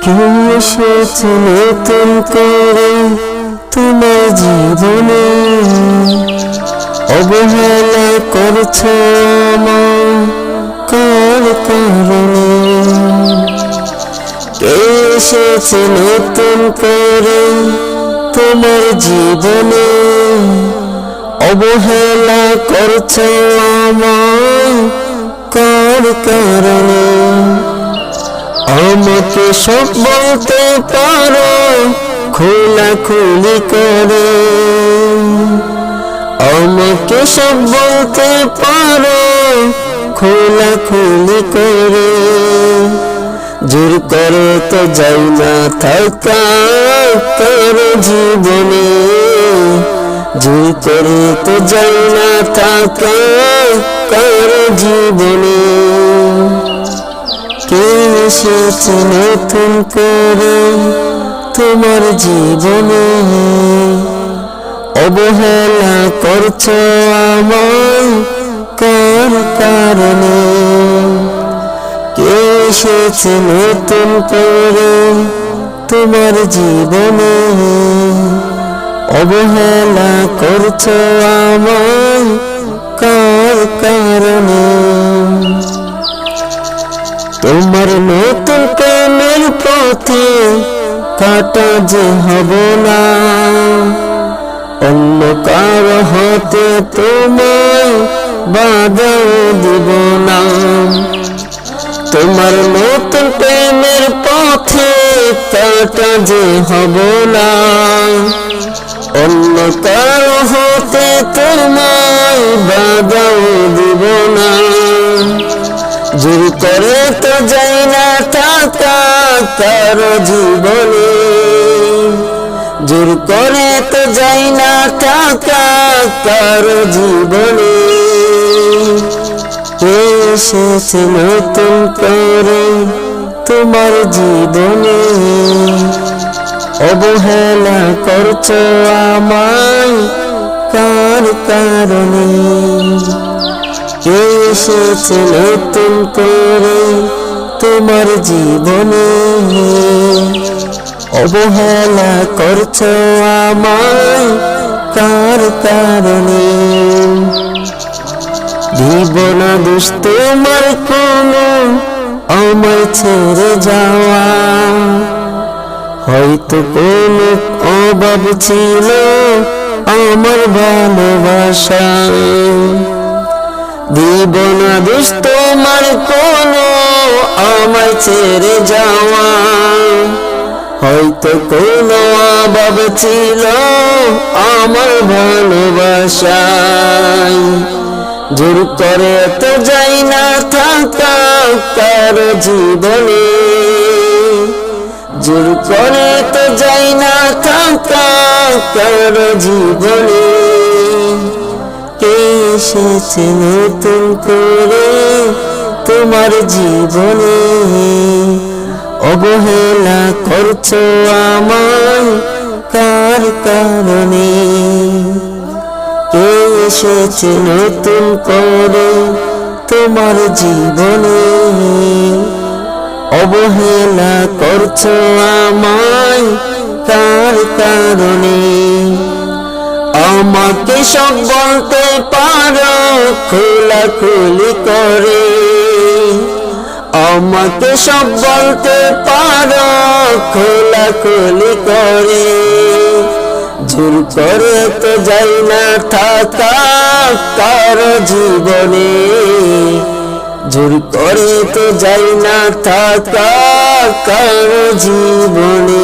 কেউ এসেছে নতুন করে তোমার জীবনে, অবহেলা করছো আমায় কার কারণে। কেউ এসেছে নতুন করে তোমার জীবনে, অবহেলা করছো আমায় কার কারণে। আমাকে সব বলতে পারো খোলাখুলি করে, আমাকে সব বলতে পারো খোলাখুলি করে। জোর করে তো যাই না থাকা কার জীবনে, জোর করে তো যাই না থাকা কার জীবনে। কে এসেছে নতুন করে তোমার জীবনে, অবহেলা করছো আমায় কার কারণে। কে এসেছে নতুন করে তোমার জীবনে, অবহেলা করছো আমায় কার কারণে। তোমার নতুন প্রেমের পথে কাটা যে হব না, অন্য কারো হাতে তোমায় বাধাও দিব না। তোমার নতুন প্রেমের পথে কাটা যে হব না, অন্য কারো হাতে তোমায় বাধাও দিব না। জোর করে তো যাই না থাকা কারো জীবনে, জোর করে তো যাই না থাকা কারো জীবনে। কে এসেছে নতুন করে তোমার জীবনে, অবহেলা করছো আমায় কার কারণে। কে এসেছে নতুন করে তোমার জীবনে, অবহেলা করছো আমায় কার কারণে। দিব না দোষ তোমার কোনো আমায় ছেড়ে যাওয়া, হয়তো কোনো অভাব ছিল আমার ভালোবাসা। দিব না দোষ তোমার কোনো আমায় ছেড়ে যাওয়া, হয়তো কোনো অভাব ছিল আমার ভালোবাসায়। জোর করে তো যাই না থাকা কারো জীবনে, জোর করে তো যাই না থাকা কারো জীবনে। কে এসেছে নতুন করে তোমার জীবনে, অবহেলা করছো আমায় কার কারণে। কে এসেছে নতুন করে তোমার জীবনে, অবহেলা করছো আমায় কার কারণে। আমাকে সব বলতে পারো খোলাখুলি করে, আমাকে সব বলতে পারো খোলাখুলি করে। জোর করে তো যাই না থাকা কারো জীবনে, জোর করে তো যাই না থাকা কারো জীবনে।